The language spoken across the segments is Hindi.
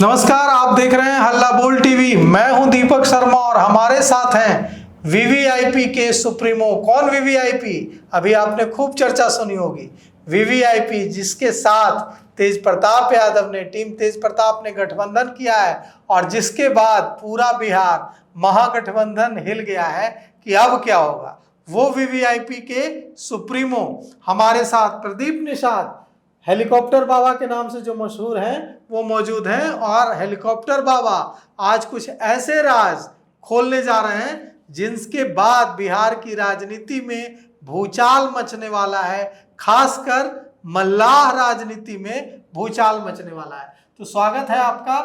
नमस्कार, आप देख रहे हैं हल्ला बोल टीवी। मैं हूं दीपक शर्मा और हमारे साथ हैं वीवीआईपी के सुप्रीमो। कौन वीवीआईपी? अभी आपने खूब चर्चा सुनी होगी। वीवीआईपी जिसके साथ तेज प्रताप यादव ने, टीम तेज प्रताप ने गठबंधन किया है और जिसके बाद पूरा बिहार महागठबंधन हिल गया है कि अब क्या होगा। वो वीवीआईपी के सुप्रीमो हमारे साथ प्रदीप निषाद, हेलीकॉप्टर बाबा के नाम से जो मशहूर हैं, वो मौजूद हैं। और हेलीकॉप्टर बाबा आज कुछ ऐसे राज खोलने जा रहे हैं जिनके बाद बिहार की राजनीति में भूचाल मचने वाला है, खासकर मल्लाह राजनीति में भूचाल मचने वाला है। तो स्वागत है आपका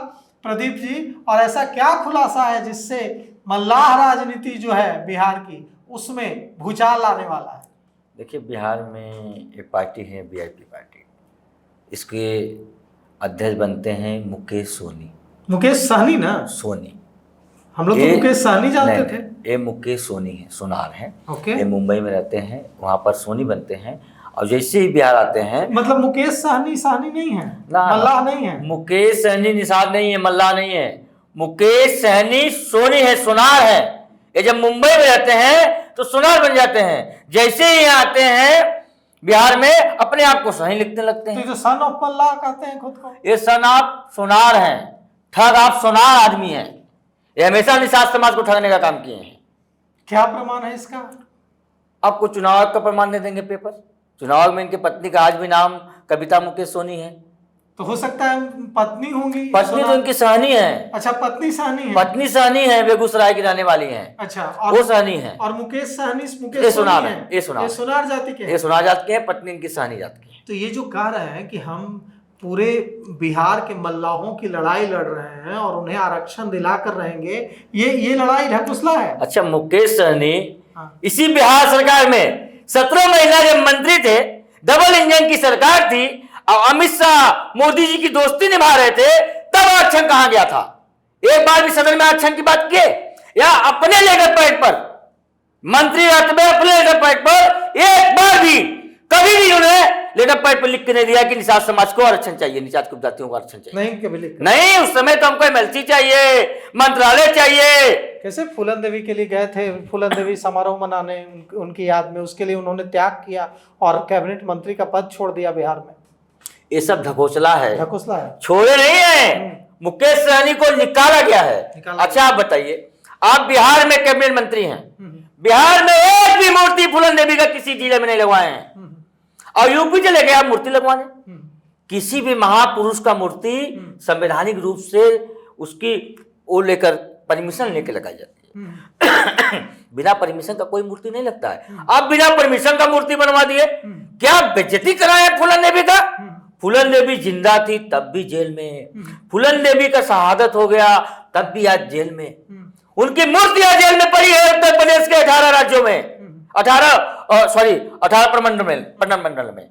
प्रदीप जी। और ऐसा क्या खुलासा है जिससे मल्लाह राजनीति जो है बिहार की, उसमें भूचाल आने वाला है? देखिए, बिहार में एक पार्टी है वीआईपी पार्टी। इसके अध्यक्ष बनते हैं मुकेश सोनी। मुकेश सहनी ना? सोनी। हम लोग तो मुकेश सहनी जानते थे। ये मुकेश सोनी है, सोनार हैं। ओके। ये मुंबई में रहते हैं, वहाँ पर सोनी बनते हैं। और जैसे ही बिहार आते हैं, मतलब मुकेश सहनी नहीं है, मल्लाह नहीं है। मुकेश सहनी निषाद नहीं है, मल्लाह नहीं है। मुकेश सहनी सोनी है, सोनार है। ये जब मुंबई में रहते हैं तो सोनार बन जाते हैं। जैसे ही आते हैं बिहार में, अपने आप को सही लिखने लगते हैं। तो जो सन ऑफ मल्लाह कहते हैं खुद को, ये सन ऑफ सोनार हैं। ठग आप सोनार आदमी हैं। ये हमेशा निषाद समाज को ठगने का काम किए हैं। क्या प्रमाण है इसका? आपको चुनाव का प्रमाण दे देंगे पेपर। चुनाव में इनके पत्नी का आज भी नाम कविता मुकेश सोनी है। तो हो सकता है पत्नी होंगी। पत्नी तो इनकी सहनी है। अच्छा, पत्नी सहनी है। पत्नी सहनी है, बेगूसराय की रहने वाली है। अच्छा, वो सहनी है। और मुकेश सहनी ये सोनार है। ये सोनार जाति के, ये सोनार जात के हैं। पत्नी इनकी सहनी जात की है। तो ये जो कह रहे हैं कि हम पूरे बिहार के मल्लाहों की लड़ाई लड़ रहे हैं और उन्हें आरक्षण दिलाकर रहेंगे, ये लड़ाई ढकोसला है। अच्छा, मुकेश सहनी इसी बिहार सरकार में 17 महीना जब मंत्री थे, डबल इंजन की सरकार थी और अमित शाह मोदी जी की दोस्ती निभा रहे थे, तब आरक्षण कहां गया था? एक बार भी सदन में आरक्षण की बात किए? या अपने लेटर पैड पर, मंत्री रहते में अपने लेटर पैड पर एक बार भी, कभी भी उन्हें लेटर पैड पर लिख के नहीं दिया कि निषाद समाज को आरक्षण चाहिए, निषाद की उपजातियों को आरक्षण चाहिए? नहीं, कभी लिखा नहीं। उस समय तो हमको एमएलसी चाहिए, मंत्रालय चाहिए। कैसे फूलन देवी के लिए गए थे, फूलन देवी समारोह मनाने उनकी याद में, उसके लिए उन्होंने त्याग किया और कैबिनेट मंत्री का पद छोड़ दिया बिहार में। ये सब ढकोसला है, ढकोसला है, छोड़े नहीं है। मुकेश सहनी को निकाला गया है। अच्छा, आप बताइए, आप बिहार में कैबिनेट मंत्री हैं, बिहार में एक भी मूर्ति फूलन देवी का किसी जिले में नहीं लगवाए हैं, और यूपी चले गए आप मूर्ति लगवाने। किसी भी महापुरुष का मूर्ति संवैधानिक रूप से उसकी वो लेकर परमिशन लेके लगाई जाती है। बिना परमिशन का कोई मूर्ति नहीं लगता है। आप बिना परमिशन का मूर्ति बनवा दिए, क्या बेइज्जती कराए फूलन देवी का? फूलन देवी जिंदा थी तब भी जेल में, फूलन देवी का शहादत हो गया तब भी आज जेल में। उनकी मूर्तियां जेल में पड़ी है उत्तर प्रदेश के 18 राज्यों में, 18 प्रमंडल में।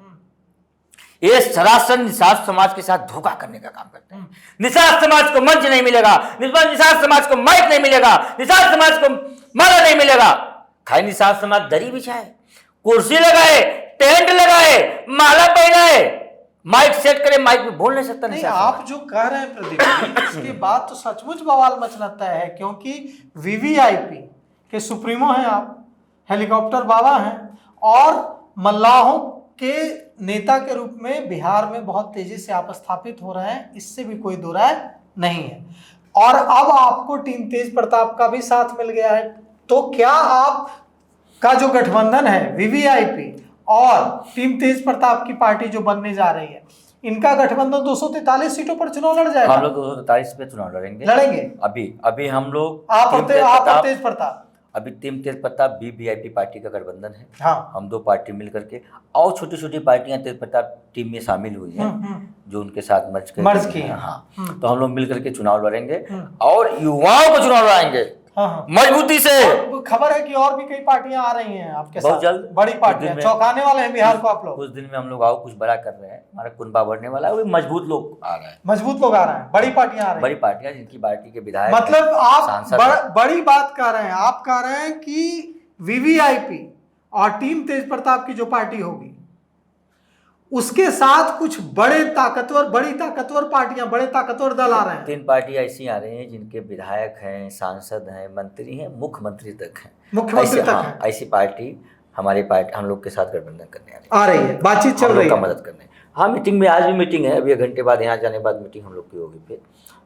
ये सरासर निषाद समाज के साथ धोखा करने का काम करते हैं। निषाद समाज को मंच नहीं मिलेगा, निषाद समाज को माइक नहीं मिलेगा, निषाद समाज को माला नहीं मिलेगा। खाई निषाद समाज दरी बिछाए, कुर्सी लगाए, टेंट लगाए, माला पहनाए, माइक सेट करे, माइक में बोल नहीं सकता। नहीं, आप जो कह रहे हैं प्रदीप जी, इसके बाद तो सचमुच बवाल मचना तय है, क्योंकि वीवीआईपी के सुप्रीमो हैं आप, हेलीकॉप्टर बाबा हैं और मल्लाहों के नेता के रूप में बिहार में बहुत तेजी से आप स्थापित हो रहे हैं, इससे भी कोई दो राय नहीं है। और अब आपको टीम तेज प्रताप का भी साथ मिल गया है, तो क्या आप का जो गठबंधन है वीवीआईपी और टीम तेज प्रताप की पार्टी जो बनने जा रही है, इनका गठबंधन 243 सीटों पर चुनाव लड़ जाएगा? हम लोग 243 पे चुनाव लड़ेंगे। अभी हम लोग, आप और तेज प्रताप, अभी टीम तेज प्रताप वीवीआईपी पार्टी का गठबंधन है। हाँ। हम दो पार्टी मिल करके, और छोटी छोटी पार्टियां तेज प्रताप टीम में शामिल हुई हैं, जो उनके साथ मर्ज की हैं। हाँ, तो हम लोग मिल करके चुनाव लड़ेंगे और युवाओं को चुनाव लड़ाएंगे। हाँ। मजबूती से। खबर है कि और भी कई पार्टियां आ रही हैं आपके साथ, बहुत जल्द बड़ी पार्टियां, चौंकाने वाले हैं बिहार को आप लोग। कुछ दिन में हम लोग आओ कुछ बड़ा कर रहे हैं, हमारा कुनबा बढ़ने वाला है, मजबूत लोग आ रहे हैं, बड़ी पार्टियां आ रही हैं, बड़ी पार्टियां जिनकी पार्टी के विधायक, मतलब आप बड़ी बात कर रहे हैं। आप कह रहे हैं कि वीवीआईपी और टीम तेज प्रताप की जो पार्टी होगी उसके साथ कुछ बड़ी ताकतवर पार्टियां, बड़े ताकतवर दल आ रहे हैं। 3 पार्टियां ऐसी आ रही हैं जिनके विधायक हैं, सांसद हैं, मंत्री हैं, मुख्यमंत्री तक हैं। मुख्यमंत्री तक हाँ, हैं। ऐसी पार्टी हमारी पार्टी हम लोग के साथ गठबंधन करने आ रही है, बातचीत चल रही है, है, मदद करने। हाँ, मीटिंग में, आज भी मीटिंग है, अभी 1 घंटे बाद यहाँ जाने बाद मीटिंग हम लोग की होगी फिर,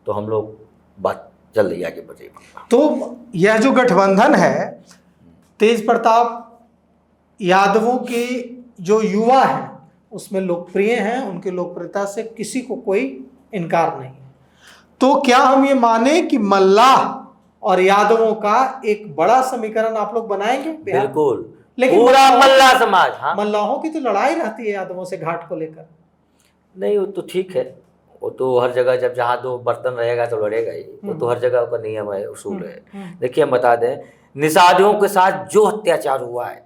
तो हम लोग बात चल रही है, आगे बढ़ रही है। तो यह जो गठबंधन है, तेज प्रताप यादवों के जो युवा हैं उसमें लोकप्रिय हैं, उनकी लोकप्रियता से किसी को कोई इनकार नहीं है। तो क्या हम ये माने कि मल्लाह और यादवों का एक बड़ा समीकरण आप लोग बनाएंगे? बिल्कुल, लेकिन पूरा मल्लाह समाज। हाँ, मल्लाहों की तो लड़ाई रहती है यादवों से घाट को लेकर। नहीं, वो तो ठीक है, वो तो हर जगह जब जहाँ 2 बर्तन रहेगा तो लड़ेगा ही, वो तो हर जगह का नियम है, उसूल है। देखिए, हम बता दें, निषादियों के साथ जो अत्याचार हुआ है,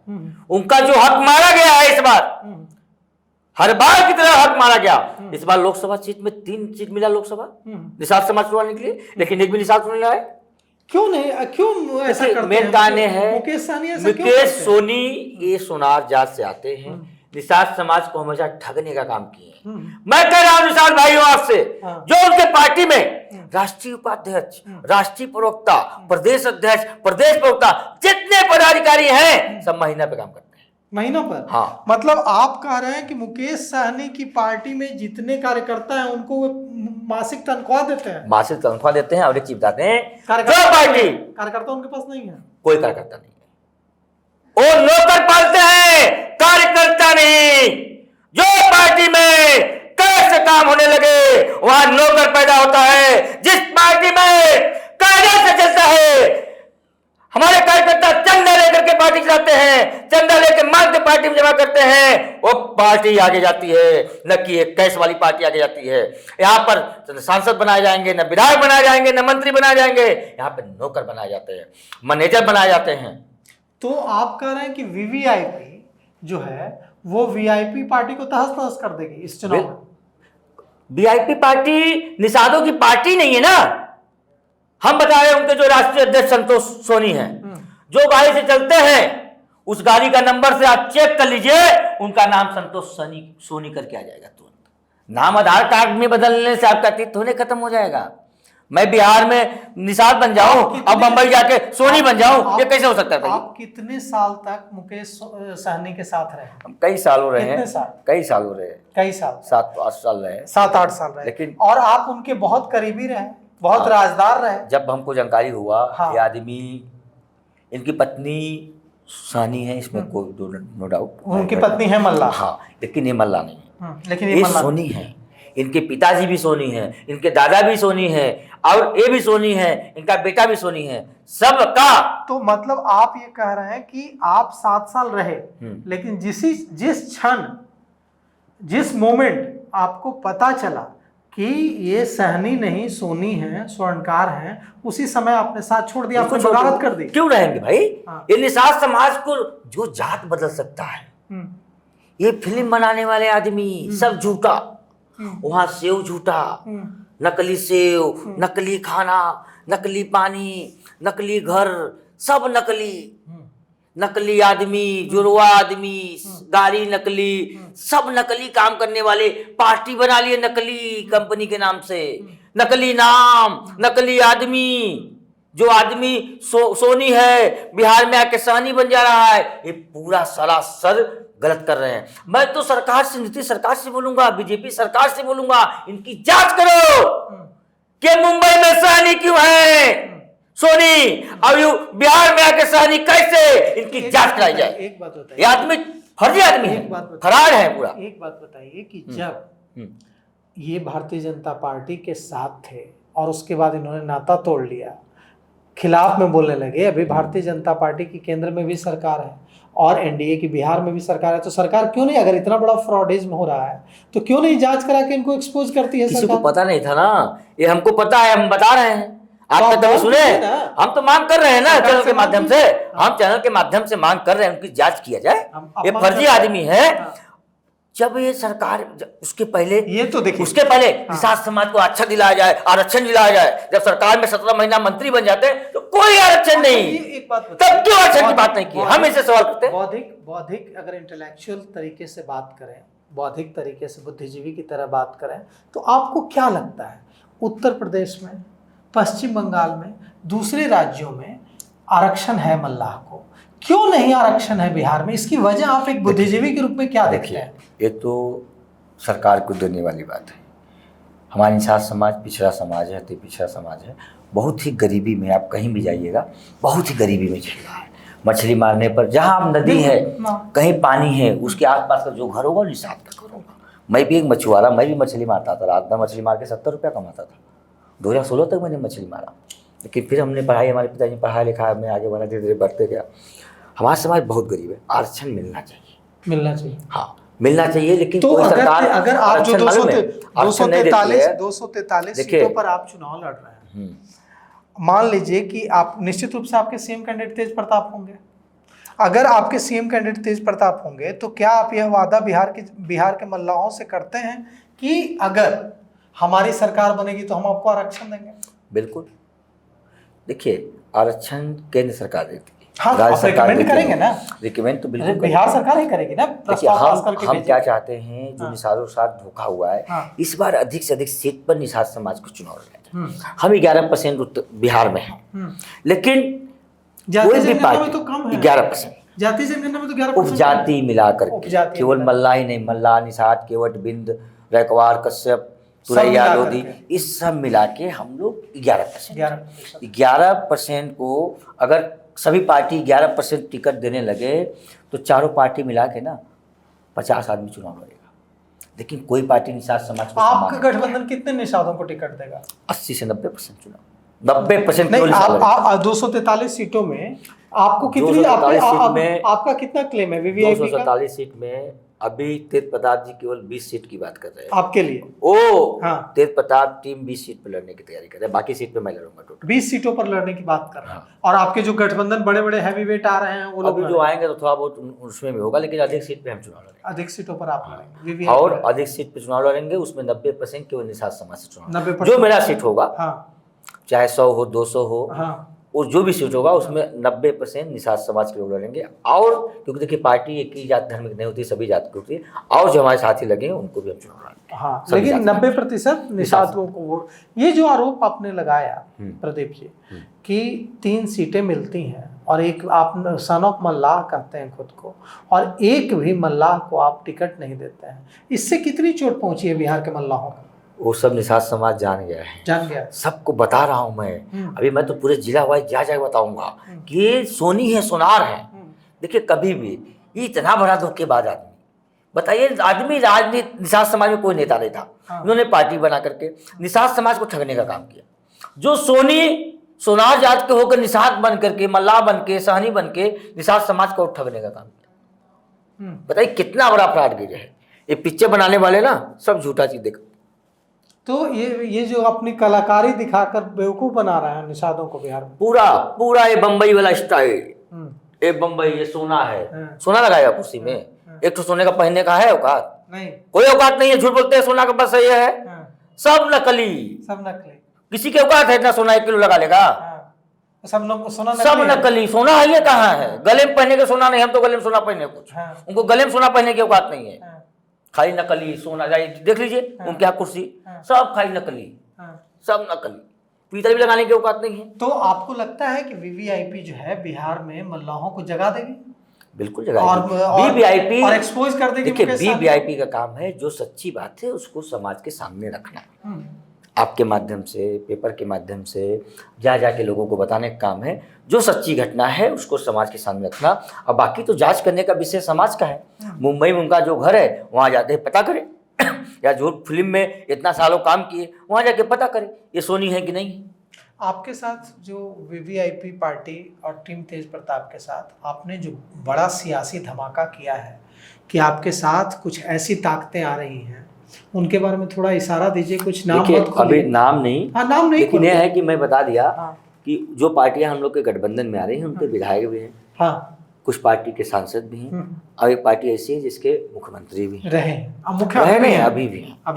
उनका जो हक मारा गया है इस बार, हर बार की तरह हक मारा गया। इस बार लोकसभा सीट में 3 सीट मिला लोकसभा निषाद समाज को आने के लिए, लेकिन एक भी निषाद को नहीं आए। क्यों नहीं, क्यों ऐसा करते हैं? मेन गाने हैं, मुकेश सहनी ऐसा क्यों मुकेश करते हैं? सोनी ये सोनार जात से आते हैं, निषाद समाज को हमेशा ठगने का काम किए हैं। मैं कह रहा हूं निषाद भाइयों आपसे, जो उनके पार्टी में राष्ट्रीय उपाध्यक्ष, राष्ट्रीय प्रवक्ता, प्रदेश अध्यक्ष, प्रदेश प्रवक्ता, जितने पदाधिकारी हैं, सब महीना पे काम करते हैं। महीनों पर? हाँ, मतलब आप कह रहे हैं कि मुकेश सहनी की पार्टी में जितने कार्यकर्ता हैं उनको वो मासिक तनख्वाह देते हैं? मासिक तनख्वाह देते हैं। और एक चीज बताते हैं, जो कार्यकर्ता पार्टी उनके पास नहीं है, कोई कार्यकर्ता नहीं है, वो नौकर पालते हैं, कार्यकर्ता नहीं। जो पार्टी में कैसे काम होने लगे वहां नौकर पैदा होता है। जिस पार्टी में कायदे से चलता है, हमारे कार्यकर्ता चंदा लेकर के पार्टी चलाते हैं, चंदा लेकर मांग के पार्टी में जमा करते हैं, वो पार्टी आगे जाती है, न कि एक कैश वाली पार्टी आगे जाती है। यहाँ पर सांसद बनाए जाएंगे, न विधायक बनाए जाएंगे, न मंत्री बनाए जाएंगे, यहाँ पे नौकर बनाए जाते हैं, मैनेजर बनाए जाते हैं। तो आप कह रहे हैं कि वीवीआईपी जो है वो वीआईपी पार्टी को तहस नहस कर देगी इस चुनाव में? वीआईपी पार्टी निषादों की पार्टी नहीं है ना। हम बता रहे हैं, उनके जो राष्ट्रीय अध्यक्ष संतोष सोनी हैं, जो गाड़ी से चलते हैं, उस गाड़ी का नंबर से आप चेक कर लीजिए, उनका नाम संतोष सोनी करके आ जाएगा तुरंत। नाम आधार कार्ड में बदलने से आपका अतीत होने खत्म हो जाएगा। मैं बिहार में निषाद बन जाऊं, अब मुंबई जाके सोनी बन जाऊं, ये कैसे हो सकता है? आप कितने साल तक मुकेश सहनी के साथ रहे? हम कई साल हो रहे हैं, कितने साल? कई साल हो रहे हैं, कई साल, 7-8 साल रहे, 7-8 साल रहे। लेकिन और आप उनके बहुत करीबी रहे, बहुत राजदार रहे। जब हमको जानकारी हुआ, हाँ। ये आदमी, इनकी पत्नी सहनी है, इसमें कोई नो डाउट, उनकी पत्नी है मल्लाह। हाँ, लेकिन ये मल्लाह नहीं है, लेकिन ये सोनी है। इनके पिताजी भी सोनी हैं, इनके दादा भी सोनी हैं, और ये भी सोनी है, इनका बेटा भी सोनी है, सबका। तो मतलब आप ये कह रहे हैं कि आप 7 साल रहे, लेकिन जिस क्षण, जिस मोमेंट आपको पता चला कि ये सहनी नहीं सोनी है, स्वर्णकार हैं, उसी समय आपने साथ छोड़ दिया, आपने बगावत कर दी? क्यों रहेंगे भाई? हाँ। ये निषाद समाज को जो जात बदल सकता है, ये फिल्म बनाने वाले आदमी सब झूठा, वहां सेव झूठा, नकली सेव, नकली खाना, नकली पानी, नकली घर, सब नकली, नकली आदमी, जुड़वा आदमी, गाड़ी नकली, सब नकली काम करने वाले, पार्टी बना लिए नकली कंपनी के नाम से, नकली नाम, नकली आदमी। जो आदमी सोनी है, बिहार में आके सहनी बन जा रहा है, ये पूरा सरासर गलत कर रहे हैं। मैं तो सरकार से, नीतीश सरकार से बोलूंगा, बीजेपी सरकार से बोलूंगा, इनकी जांच करो कि मुंबई में सहनी क्यों है सोनी, और यू बिहार में आके सहनी कैसे, इनकी जांच कराई जाए। एक बात बताइए, ये आदमी फर्जी आदमी है, फरार है पूरा। एक बात बताइए कि जब ये भारतीय जनता पार्टी के साथ थे और उसके बाद इन्होंने नाता तोड़ लिया, खिलाफ में बोलने लगे, अभी भारतीय जनता पार्टी की केंद्र में भी सरकार है और एनडीए की बिहार में भी सरकार है, तो सरकार क्यों नहीं, अगर इतना बड़ा फ्रॉडिज्म हो रहा है तो क्यों नहीं जांच करा के इनको एक्सपोज करती है? किसी को पता नहीं था ना, ये हमको पता है, हम बता रहे हैं। आप कभी सुने? हम तो मांग कर रहे हैं ना चैनल के माध्यम से, हम चैनल के माध्यम से मांग कर रहे हैं उनकी जांच किया जाए। ये फर्जी आदमी है। जब ये सरकार, उसके पहले, ये तो देखिए, उसके पहले निषाद समाज को आरक्षण दिलाया जाए, आरक्षण दिलाया जाए। जब सरकार में 17 महीना मंत्री बन जाते हैं तो कोई आरक्षण नहीं, एक बात तब क्यों आरक्षण की बात नहीं की? हम इसे सवाल करते हैं। बौद्धिक अगर इंटेलेक्चुअल तरीके से बात करें बौद्धिक तरीके से, बुद्धिजीवी की तरह बात करें, तो आपको क्या लगता है उत्तर प्रदेश में, पश्चिम बंगाल में, दूसरे राज्यों में आरक्षण है मल्लाह को, क्यों नहीं आरक्षण है बिहार में? इसकी वजह आप एक बुद्धिजीवी के रूप में क्या देखते हैं? ये तो सरकार को देने वाली बात है। हमारे निषाद समाज पिछड़ा समाज है, अति पिछड़ा समाज है, बहुत ही गरीबी में, आप कहीं भी जाइएगा बहुत ही गरीबी में चल रहा है। मछली मारने पर जहाँ नदी है, कहीं पानी है, उसके आसपास का जो घर होगा निषाद का घर होगा। मैं भी एक मछुआरा, मैं भी मछली मारता था, रात में मछली मार के 70 रुपया कमाता था। 2016 तक मैंने मछली मारा, लेकिन फिर हमने पढ़ाई, हमारे पिताजी ने पढ़ाया लिखा, मैं आगे बढ़ा, धीरे धीरे बढ़ते गया। हमारा समाज बहुत गरीब है, आरक्षण मिलना चाहिए, मिलना चाहिए, हाँ मिलना चाहिए। लेकिन तो कोई सरकार अगर आप जो 243 देखिए, सीटों पर आप चुनाव लड़ रहे हैं, मान लीजिए कि आप निश्चित रूप से आपके सीएम कैंडिडेट तेज प्रताप होंगे। अगर आपके सीएम कैंडिडेट तेज प्रताप होंगे तो क्या आप यह वादा बिहार के मल्लाहों से करते हैं कि अगर हमारी सरकार बनेगी तो हम आपको आरक्षण देंगे? बिल्कुल। देखिए, आरक्षण केंद्र सरकार देती है, हाँ, राज्य सरकार रिकमेंड करेंगे ना, रिकमेंड तो बिल्कुल बिहार सरकार ही करेगी ना। देखिए, हम क्या चाहते हैं, जो निषादों के साथ धोखा हुआ है, इस बार अधिक से अधिक सीट पर निषाद समाज को चुनाव लड़ना है। हम 11% बिहार में हैं, लेकिन कोई भी पार्टी तो कम है, 11%, जाति जनगणना में तो 11% उपजाति मिलाकर केवल मल्लाह ही नहीं, मल्लाह, निषाद, केवट, बिंद, रैकवार, कश्यप, तुरैया, लोधी, इस सब मिला के हम लोग 11% को अगर सभी पार्टी 11% टिकट देने लगे तो चारों पार्टी मिला के ना 50 आदमी चुनाव लड़ेगा। लेकिन कोई पार्टी निषाद समाज को, आपका गठबंधन कितने निषादों को टिकट देगा? 80 से 90% चुनाव, 90% नहीं, आप 243 सीटों में आपको कितनी, आपका कितना क्लेम है वीवीआईपी का? 247 सीट में अभी तेज प्रताप जी केवल 20 सीट की बात कर रहे हैं आपके लिए। हाँ, तेज प्रताप टीम 20 सीट पर लड़ने की तैयारी कर रहे हैं, बाकी सीट पे मैं लड़ूंगा। टोटल 20 सीटों पर लड़ने की बात कर रहे हैं। और आपके जो गठबंधन बड़े बड़े हैवी वेट आ रहे हैं वो लोग जो आएंगे तो थोड़ा बहुत उसमें भी होगा, लेकिन अधिक सीट पे हम चुनाव लड़ेंगे। अधिक सीटों पर आप लड़ेंगे और अधिक सीट पे चुनाव लड़ेंगे, उसमें 90% केवल निषाद समाज से चुनाव, जो मेरा सीट होगा, चाहे 100 हो, 200 हो, और जो भी सीट होगा उसमें 90% निषाद समाज के लोग लड़ेंगे। और क्योंकि देखिए, पार्टी एक ही जात धर्म की नहीं होती, सभी जात की होती है, और जो हमारे साथी लगेंगे उनको भी हम चुनाव लड़ेंगे। हाँ, लेकिन 90% निषादों को वोट। ये जो आरोप आपने लगाया प्रदीप जी कि 3 सीटें मिलती हैं और एक आप सन ऑफ मल्लाह कहते हैं खुद को, और एक भी मल्लाह को आप टिकट नहीं देते हैं, इससे कितनी चोट पहुंची है बिहार के मल्लाहों को? वो सब निषाद समाज जान गया, सबको बता रहा हूँ मैं। अभी मैं तो पूरे जिला वाइज जा बताऊंगा कि ये सोनी है, सोनार है। देखिए, कभी भी इतना बड़ा धोखेबाज आदमी, बताइए, आदमी राजनीति, निषाद समाज में कोई नेता नहीं था, उन्होंने पार्टी बना करके निषाद समाज को ठगने का काम किया। जो सोनार जात के होकर निषाद बन करके, मल्लाह बन के, सहनी बन के निषाद समाज को ठगने का काम किया। बताइए कितना बड़ा अपराध गिरे है। ये पिक्चर बनाने वाले ना सब झूठा चीज देखो। तो ये जो अपनी कलाकारी दिखाकर बेवकूफ बना रहे हैं निषादों को बिहार में, पूरा ये बम्बई वाला स्टाइल, ये बम्बई, ये सोना है, सोना लगाया कुर्सी में, एक तो सोने का पहनने का है औकात नहीं, कोई औकात नहीं है, झूठ बोलते हैं, सोना का बस ये है, सब नकली, किसी के औकात है इतना सोना 1 किलो लगा लेगा? सब नकली सोना है। ये कहाँ है? गले में पहने के सोना नहीं, हम तो गले में सोना पहने कुछ, उनको गले में सोना पहनने की औकात नहीं है, खाली नकली सोना। देख लीजिए उनके यहाँ कुर्सी, सब खाली नकली, सब नकली, पीतल भी लगाने की औकात नहीं है। तो आपको लगता है कि वीवीआईपी जो है बिहार में मल्लाहों को जगा देगी? बिल्कुल जगाएगी, वीवीआईपी और एक्सपोज कर देगी। देखिए, वीवीआईपी का काम है जो सच्ची बात है उसको समाज के सामने रखना, आपके माध्यम से, पेपर के माध्यम से जाके लोगों को बताने का काम है। जो सच्ची घटना है उसको समाज के सामने रखना, और बाकी तो जांच करने का विषय समाज का है। मुंबई में उनका जो घर है वहाँ जाके पता करें या जो फिल्म में इतना सालों काम किए वहाँ जाके पता करें ये सोनी है कि नहीं। आपके साथ जो वीवीआईपी पार्टी और टीम तेज प्रताप के साथ आपने जो बड़ा सियासी धमाका किया है कि आपके साथ कुछ ऐसी ताकतें आ रही हैं, उनके बारे में थोड़ा इशारा दीजिए, कुछ नाम मत अभी नाम नहीं, नाम नहीं, लेकिन यह है कि मैं बता दिया कि जो पार्टियां हम लोग के गठबंधन में आ रही हैं उनके विधायक भी हैं, कुछ पार्टी के सांसद भी हैं, और एक पार्टी ऐसी है जिसके मुख्यमंत्री भी रहे अभी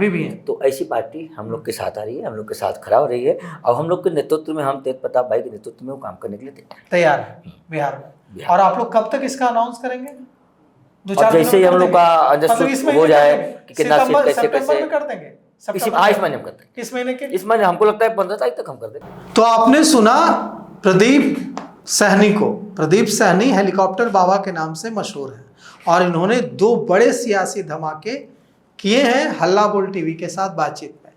भी हैं। तो ऐसी पार्टी हम लोग के साथ आ रही है, हम लोग के साथ खड़ा हो रही है, और हम लोग के नेतृत्व में, हम तेज प्रताप भाई के नेतृत्व में वो काम करने के लिए तैयार है बिहार में। और आप लोग कब तक इसका अनाउंस करेंगे? 2-4 और जैसे ही हम लोग का अंडरस्टूड हो जाए कि कितना सीट कैसे सितंबर कैसे में कर देंगे। इस महीने में करते हैं। किस महीने के? इस महीने हमको लगता है 15 तारीख तक हम कर देंगे। तो आपने सुना प्रदीप सहनी को। प्रदीप सहनी हेलीकॉप्टर बाबा के नाम से मशहूर है और इन्होंने 2 बड़े सियासी धमाके किए हैं हल्ला बोल टीवी के साथ बातचीत में।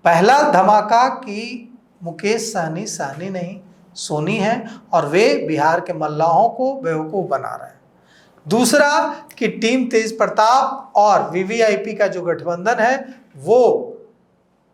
पहला धमाका कि मुकेश सहनी नहीं सोनी है और वे बिहार के मल्लाहों को बेवकूफ बना रहे हैं। दूसरा कि टीम तेज प्रताप और वीवीआईपी का जो गठबंधन है वो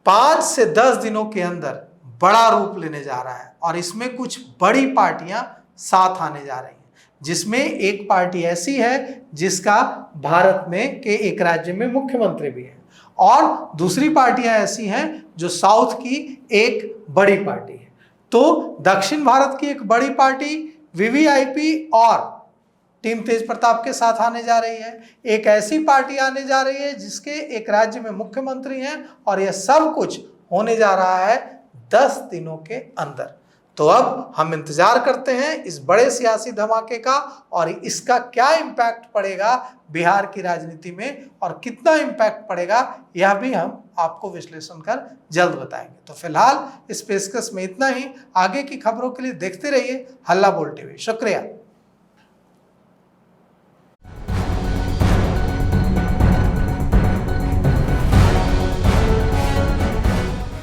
5 से 10 दिनों के अंदर बड़ा रूप लेने जा रहा है और इसमें कुछ बड़ी पार्टियां साथ आने जा रही हैं, जिसमें एक पार्टी ऐसी है जिसका भारत में के एक राज्य में मुख्यमंत्री भी है और दूसरी पार्टियां ऐसी हैं जो साउथ की एक बड़ी पार्टी है। तो दक्षिण भारत की एक बड़ी पार्टी वीवीआईपी और टीम तेज प्रताप के साथ आने जा रही है। एक ऐसी पार्टी आने जा रही है जिसके एक राज्य में मुख्यमंत्री हैं और यह सब कुछ होने जा रहा है 10 दिनों के अंदर। तो अब हम इंतजार करते हैं इस बड़े सियासी धमाके का और इसका क्या इम्पैक्ट पड़ेगा बिहार की राजनीति में और कितना इम्पैक्ट पड़ेगा यह भी हम आपको विश्लेषण कर जल्द बताएंगे। तो फिलहाल इस पेशकश में इतना ही। आगे की खबरों के लिए देखते रहिए हल्ला बोल टीवी। शुक्रिया।